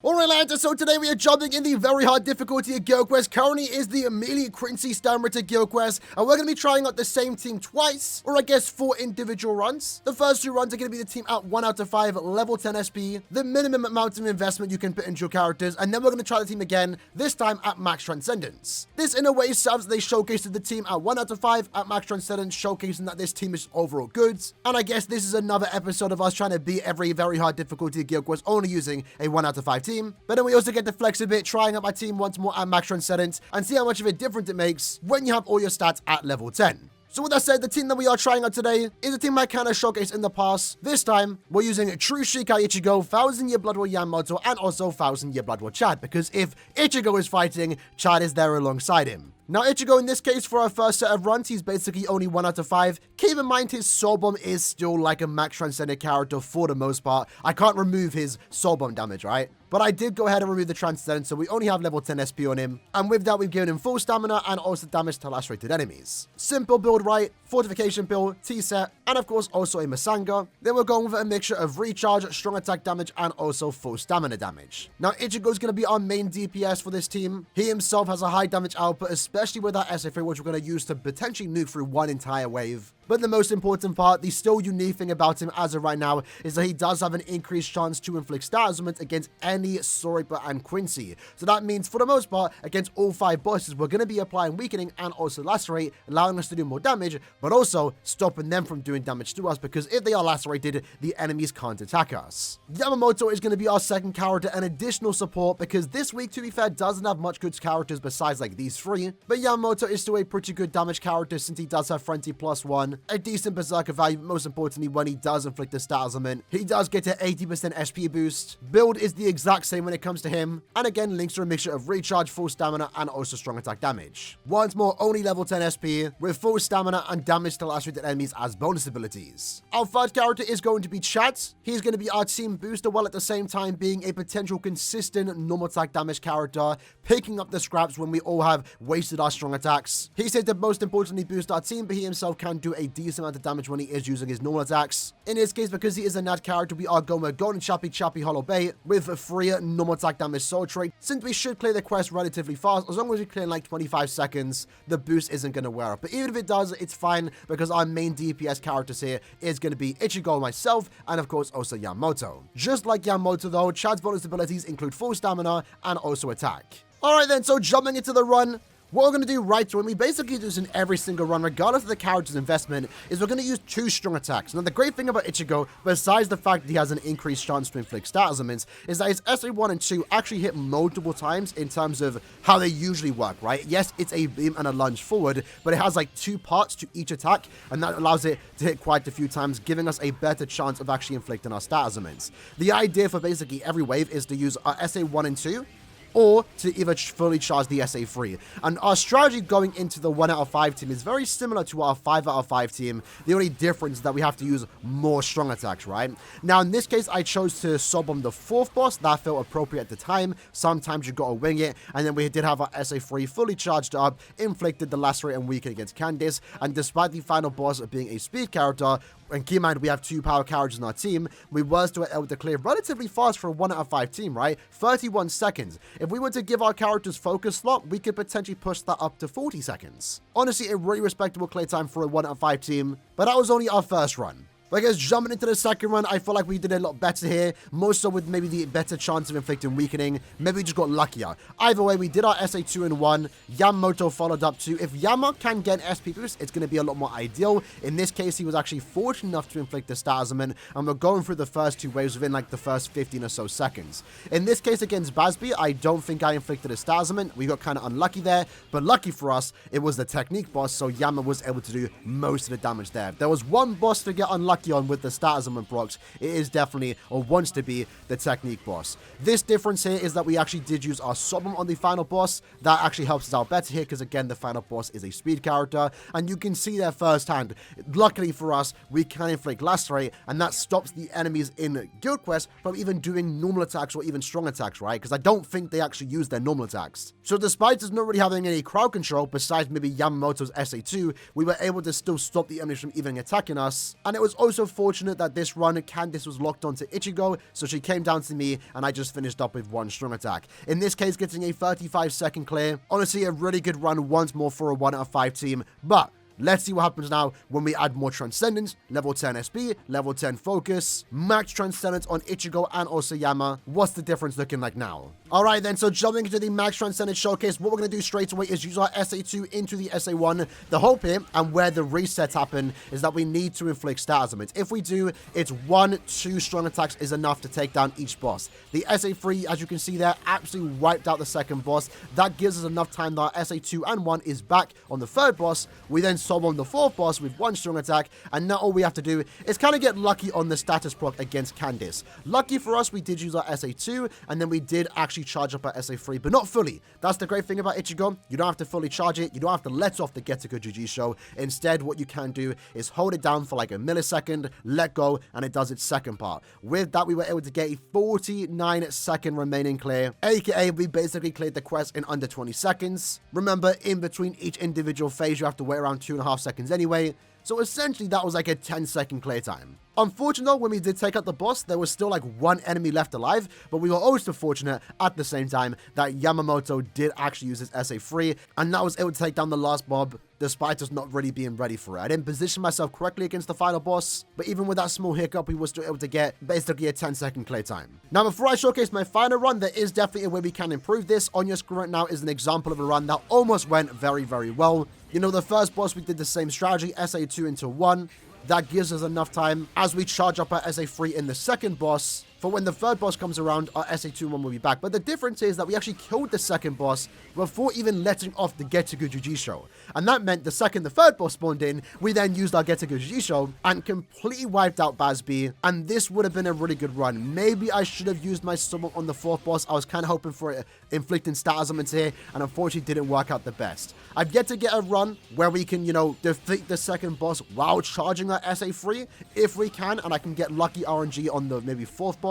Alright lads, so today we are jumping in the very hard difficulty of Guild Quest. Currently is the immediate Quincy Ritter Guild Quest, and we're going to be trying out the same team twice, or I guess 4 individual runs. The first 2 runs are going to be the team at 1 out of 5, level 10 SP, the minimum amount of investment you can put into your characters, and then we're going to try the team again, this time at max transcendence. This in a way serves as they showcased the team at 1 out of 5 at max transcendence, showcasing that this team is overall good, and I guess this is another episode of us trying to beat every very hard difficulty of Guild Quest only using a 1 out of 5 team. But then we also get to flex a bit, trying out my team once more at max transcendence and see how much of a difference it makes when you have all your stats at level 10. So with that said, the team that we are trying out today is a team I kind of showcased in the past. This time, we're using True Shikai Ichigo, 1000 Year Blood War Yamamoto, and also 1000 Year Blood War Chad, because if Ichigo is fighting, Chad is there alongside him. Now, Ichigo, in this case, for our first set of runs, he's basically only 1 out of 5. Keep in mind, his Soul Bomb is still like a max transcended character for the most part. I can't remove his Soul Bomb damage, right? But I did go ahead and remove the Transcendence, so we only have level 10 SP on him. And with that, we've given him full stamina and also damage to lacerated enemies. Simple build, right? Fortification build, T-set, and of course also a Masanga. Then we're going with a mixture of recharge, strong attack damage, and also full stamina damage. Now, Ichigo's going to be our main DPS for this team. He himself has a high damage output, especially with that SA3, which we're going to use to potentially nuke through one entire wave. But the most important part, the still unique thing about him as of right now, is that he does have an increased chance to inflict stat augment against any Soripa and Quincy. So that means, for the most part, against all 5 bosses, we're going to be applying weakening and also lacerate, allowing us to do more damage, but also stopping them from doing damage to us, because if they are lacerated, the enemies can't attack us. Yamamoto is going to be our second character, an additional support, because this week, to be fair, doesn't have much good characters besides like these 3. But Yamamoto is still a pretty good damage character since he does have Frenzy +1. A decent berserker value, but most importantly, when he does inflict a stat augment, he does get an 80% SP boost. Build is the exact same when it comes to him, and again links are a mixture of recharge, full stamina, and also strong attack damage. Once more, only level 10 SP, with full stamina and damage to lacerated enemies as bonus abilities. Our third character is going to be Chad. He's going to be our team booster, while at the same time being a potential consistent normal attack damage character, picking up the scraps when we all have wasted our strong attacks. He's here to most importantly boost our team, but he himself can do a decent amount of damage when he is using his normal attacks. In his case, because he is a NAD character, we are going with Golden Chappy Hollow Bait with a free normal attack damage soul trait. Since we should clear the quest relatively fast, as long as we clear in like 25 seconds, the boost isn't going to wear up. But even if it does, it's fine, because our main DPS characters here is going to be Ichigo, myself, and of course also Yamamoto. Just like Yamamoto though, Chad's bonus abilities include full stamina and also attack. Alright then, so jumping into the run, what we're going to do right when we basically do this in every single run, regardless of the character's investment, is we're going to use 2 strong attacks. Now, the great thing about Ichigo, besides the fact that he has an increased chance to inflict stat augments, is that his SA1 and 2 actually hit multiple times in terms of how they usually work, right? Yes, it's a beam and a lunge forward, but it has like 2 parts to each attack, and that allows it to hit quite a few times, giving us a better chance of actually inflicting our stat augments. The idea for basically every wave is to use our SA1 and 2, or to either fully charge the SA3. And our strategy going into the 1 out of 5 team is very similar to our 5 out of 5 team. The only difference is that we have to use more strong attacks, right? Now, in this case, I chose to Soul Bomb the 4th boss. That felt appropriate at the time. Sometimes you gotta wing it. And then we did have our SA3 fully charged up, inflicted the lacerate and weaken against Candice. And despite the final boss being a speed character, and keep in mind, we have 2 power characters in our team, we were still able to clear relatively fast for a 1 out of 5 team, right? 31 seconds. If we were to give our characters focus slot, we could potentially push that up to 40 seconds. Honestly, a really respectable clear time for a 1 out of 5 team, but that was only our first run. But I guess jumping into the second run, I feel like we did a lot better here, more so with maybe the better chance of inflicting weakening. Maybe we just got luckier. Either way, we did our SA2 in 1. Yamamoto followed up 2. If Yama can get an SP boost, it's going to be a lot more ideal. In this case, he was actually fortunate enough to inflict the stat augment, and we're going through the first 2 waves within like the first 15 or so seconds. In this case against Basby, I don't think I inflicted a stat augment. We got kind of unlucky there, but lucky for us, it was the technique boss, so Yama was able to do most of the damage there. There was one boss to get unlucky on with the stat augment procs. It is definitely, or wants to be, the technique boss. This difference here is that we actually did use our Soul Bomb on the final boss. That actually helps us out better here, because again, the final boss is a speed character, and you can see there firsthand. Luckily for us, we can inflict lacerate, and that stops the enemies in Guild Quest from even doing normal attacks or even strong attacks, right? Because I don't think they actually use their normal attacks. So despite us not really having any crowd control, besides maybe Yamamoto's SA2, we were able to still stop the enemies from even attacking us, and it was also fortunate that this run, Candice was locked onto Ichigo, so she came down to me, and I just finished up with one strong attack. In this case, getting a 35-second clear. Honestly, a really good run once more for a 1 out of 5 team, but let's see what happens now when we add more Transcendence, level 10 SP, level 10 Focus, max Transcendence on Ichigo and also Yama. What's the difference looking like now? Alright then, so jumping into the max Transcendence showcase, what we're going to do straight away is use our SA2 into the SA1. The hope here, and where the resets happen, is that we need to inflict stat elements. If we do, it's 1-2 strong attacks is enough to take down each boss. The SA3, as you can see there, absolutely wiped out the second boss. That gives us enough time that our SA2 and 1 is back on the third boss. We then solve on the fourth boss with one strong attack, and now all we have to do is kind of get lucky on the status proc against Candice. Lucky for us, we did use our SA2, and then we did actually charge up our SA3, but not fully. That's the great thing about Ichigo. You don't have to fully charge it. You don't have to let off the Getsuga Jujisho. Instead, what you can do is hold it down for like a millisecond, let go, and it does its second part. With that, we were able to get a 49-second remaining clear, aka we basically cleared the quest in under 20 seconds. Remember, in between each individual phase, you have to wait around 2.5 seconds anyway, so essentially that was like a 10-second clear time. Unfortunately, when we did take out the boss, there was still like one enemy left alive, but we were also fortunate at the same time that Yamamoto did actually use his SA3, and that was able to take down the last mob, despite us not really being ready for it. I didn't position myself correctly against the final boss, but even with that small hiccup, we were still able to get basically a 10-second clear time. Now, before I showcase my final run, there is definitely a way we can improve this. On your screen right now is an example of a run that almost went very, very well. You know, the first boss, we did the same strategy, SA2 into 1. That gives us enough time as we charge up our SA3 in the second boss. For when the third boss comes around, our SA2 and 1 will be back. But the difference is that we actually killed the second boss before even letting off the Getsuga Jujisho. And that meant the second the third boss spawned in, we then used our Getsuga Jujisho and completely wiped out Bazby. And this would have been a really good run. Maybe I should have used my summon on the fourth boss. I was kind of hoping for it, inflicting stat elements here, and unfortunately didn't work out the best. I've yet to get a run where we can, you know, defeat the second boss while charging our SA3. If we can, and I can get lucky RNG on the maybe fourth boss,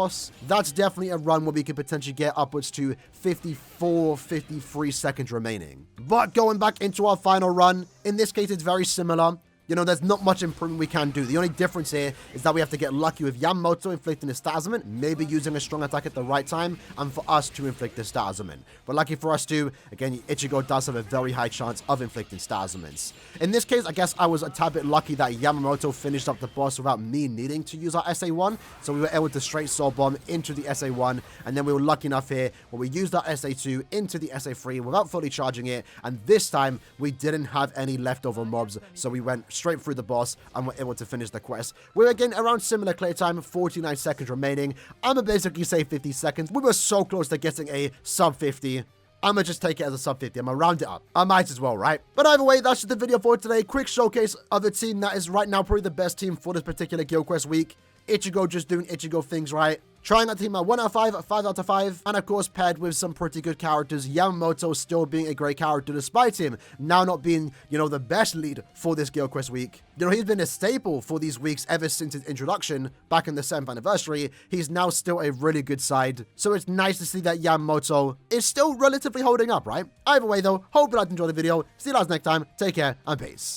that's definitely a run where we could potentially get upwards to 54, 53 seconds remaining. But going back into our final run, in this case, it's very similar. You know, there's not much improvement we can do. The only difference here is that we have to get lucky with Yamamoto inflicting a stat element, maybe using a strong attack at the right time, and for us to inflict the stat element. But lucky for us too, again, Ichigo does have a very high chance of inflicting stat elements. In this case, I guess I was a tad bit lucky that Yamamoto finished up the boss without me needing to use our SA1, so we were able to straight soul bomb into the SA1, and then we were lucky enough here where we used our SA2 into the SA3 without fully charging it, and this time we didn't have any leftover mobs, so we went straight through the boss and were able to finish the quest. We're again around similar clear time, 49 seconds remaining. I'ma basically say 50 seconds. We were so close to getting a sub 50. I'ma just take it as a sub 50. I'ma round it up. I might as well, right? But either way, that's just the video for today. Quick showcase of a team that is right now probably the best team for this particular Guild Quest week. Ichigo just doing Ichigo things right. Trying that team at 1 out of 5, 5 out of 5, and of course paired with some pretty good characters. Yamamoto still being a great character despite him now not being, you know, the best lead for this Guild Quest week. You know, he's been a staple for these weeks ever since his introduction back in the 7th anniversary. He's now still a really good side, so it's nice to see that Yamamoto is still relatively holding up, right? Either way though, hope you guys enjoyed the video. See you guys next time. Take care and peace.